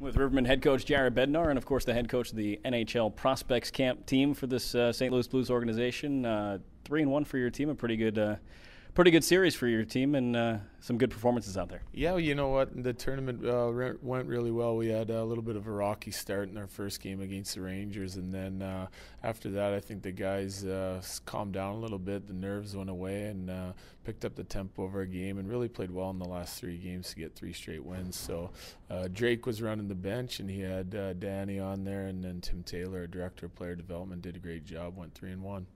With Rivermen head coach Jared Bednar and, of course, the head coach of the NHL Prospects Camp team for this St. Louis Blues organization. 3-1 for your team, a pretty good series for your team, and some good performances out there. Yeah, you know what? The tournament went really well. We had a little bit of a rocky start in our first game against the Rangers, and then after that, I think the guys calmed down a little bit. The nerves went away and picked up the tempo of our game and really played well in the last 3 games to get 3 straight wins. So Drake was running the bench, and he had Danny on there, and then Tim Taylor, our director of player development, did a great job, went 3-1.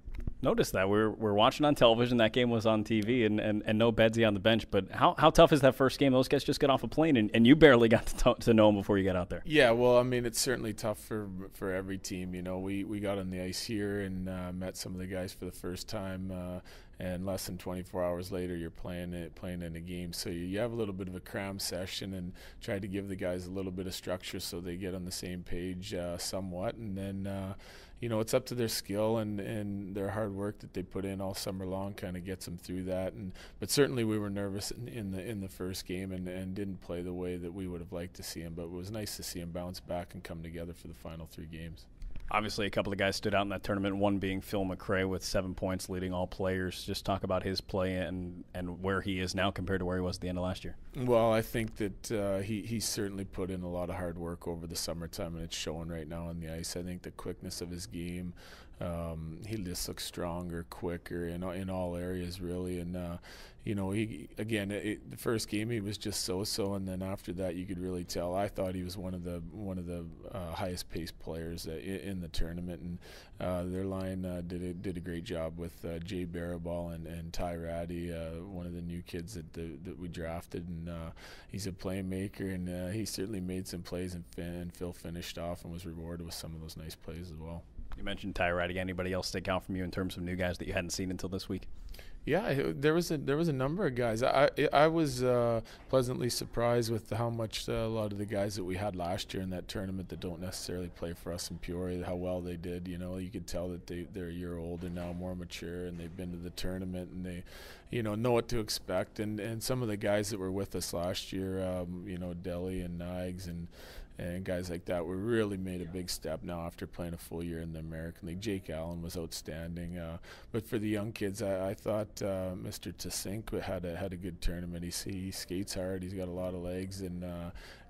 Noticed that we're watching on television. That game was on TV, and no Bedsy on the bench. But how tough is that first game? Those guys just got off a plane, and you barely got to know them before you got out there. Yeah, well, I mean, it's certainly tough for every team. You know, we got on the ice here and met some of the guys for the first time, and less than 24 hours later, you're playing in a game. So you have a little bit of a cram session and try to give the guys a little bit of structure so they get on the same page somewhat, and then. You know, it's up to their skill and their hard work that they put in all summer long kind of gets them through that. But certainly we were nervous in the first game and didn't play the way that we would have liked to see them. But it was nice to see them bounce back and come together for the final 3 games. Obviously, a couple of guys stood out in that tournament, one being Phil McRae with 7 points, leading all players. Just talk about his play and where he is now compared to where he was at the end of last year. Well, I think that he certainly put in a lot of hard work over the summertime, and it's showing right now on the ice. I think the quickness of his game, he just looks stronger, quicker in all areas, really. And you know, the first game he was just so, and then after that you could really tell. I thought he was one of the highest paced players in the tournament, and their line did a great job with Jay Barabal and Ty Ratty, one of the new kids that we drafted, and he's a playmaker, and he certainly made some plays, and Phil finished off and was rewarded with some of those nice plays as well. You mentioned Ty Ratty. Anybody else stick out from you in terms of new guys that you hadn't seen until this week? Yeah, there was a number of guys. I was pleasantly surprised with how much a lot of the guys that we had last year in that tournament that don't necessarily play for us in Peoria, how well they did. You know, you could tell that they're a year older now, more mature, and they've been to the tournament and they, you know what to expect. And some of the guys that were with us last year, you know, Deli and Nigs and guys like that were really made a big step now after playing a full year in the American League. Jake Allen was outstanding, but for the young kids, I thought Mr. Tasink had a good tournament. He skates hard. He's got a lot of legs, and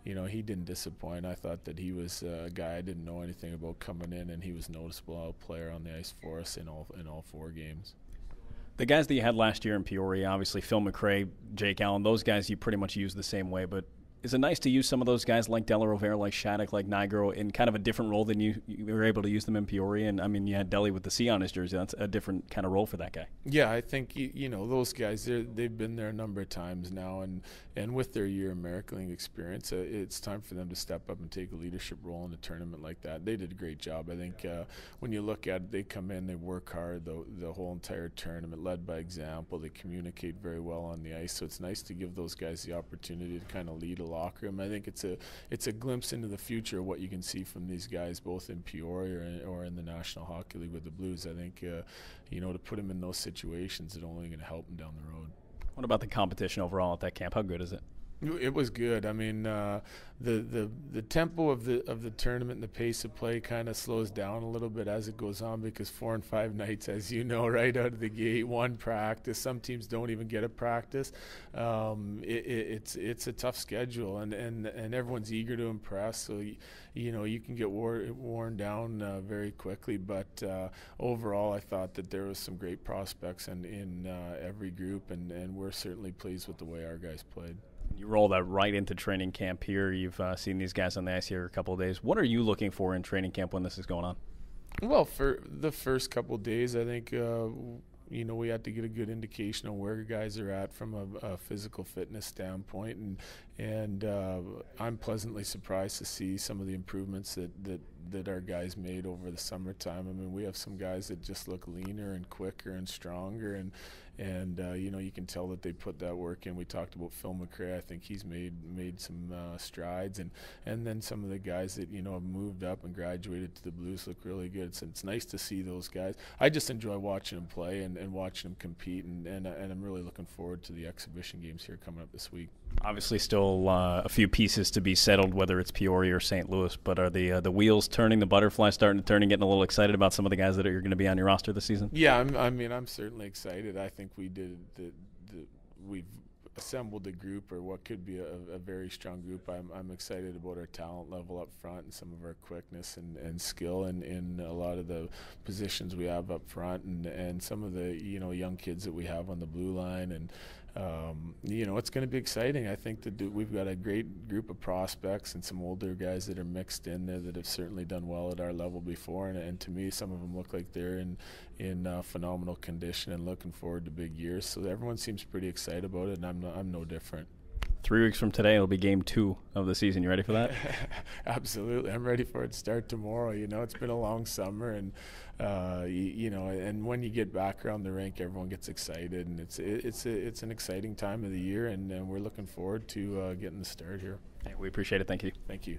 you know, he didn't disappoint. I thought that he was a guy I didn't know anything about coming in, and he was noticeable player on the ice for us in all 4 games. The guys that you had last year in Peoria, obviously Phil McRae, Jake Allen, those guys you pretty much use the same way, but is it nice to use some of those guys like Della Rovera, like Shattuck, like Nigro in kind of a different role than you were able to use them in Peoria? And, I mean, you had Deli with the C on his jersey. That's a different kind of role for that guy. Yeah, I think, you know, those guys, they've been there a number of times now, and with their year American League experience, it's time for them to step up and take a leadership role in a tournament like that. They did a great job. I think when you look at it, they come in, they work hard the whole entire tournament, led by example. They communicate very well on the ice, so it's nice to give those guys the opportunity to kind of lead a locker room. I think it's a glimpse into the future of what you can see from these guys, both in Peoria or in the National Hockey League with the Blues. I think you know, to put them in those situations, it's only going to help them down the road. What about the competition overall at that camp? How good is it? It was good. I mean, the tempo of the tournament and the pace of play kind of slows down a little bit as it goes on, because 4 and 5 nights, as you know, right out of the gate, 1 practice. Some teams don't even get a practice. It's a tough schedule, and everyone's eager to impress. So you know, you can get worn down very quickly. But overall, I thought that there was some great prospects in every group, and we're certainly pleased with the way our guys played. You roll that right into training camp here. You've seen these guys on the ice here a couple of days. What are you looking for in training camp when this is going on? Well, for the first couple of days, I think you know, we had to get a good indication of where guys are at from a physical fitness standpoint, and I'm pleasantly surprised to see some of the improvements that our guys made over the summertime. I mean, we have some guys that just look leaner and quicker and stronger, and you know, you can tell that they put that work in. We talked about Phil McRae. I think he's made some strides, and then some of the guys that, you know, have moved up and graduated to the Blues look really good. So it's nice to see those guys. I just enjoy watching them play and watching them compete, and I'm really looking forward to the exhibition games here coming up this week. Obviously, still a few pieces to be settled, whether it's Peoria or St. Louis. But are the wheels turning, the butterflies starting to turn, and getting a little excited about some of the guys that are going to be on your roster this season? Yeah, I'm certainly excited. I think we've assembled a group, or what could be a very strong group. I'm excited about our talent level up front and some of our quickness and skill in a lot of the positions we have up front, and some of the young kids that we have on the blue line, and it's going to be exciting. I think that we've got a great group of prospects and some older guys that are mixed in there that have certainly done well at our level before, and to me some of them look like they're in phenomenal condition and looking forward to big years. So everyone seems pretty excited about it, and I'm no different. 3 weeks from today, it'll be game 2 of the season. You ready for that? Absolutely. I'm ready for it to start tomorrow. It's been a long summer, and and when you get back around the rink, everyone gets excited, and it's an exciting time of the year, and we're looking forward to getting the start here. Hey, we appreciate it. Thank you. Thank you.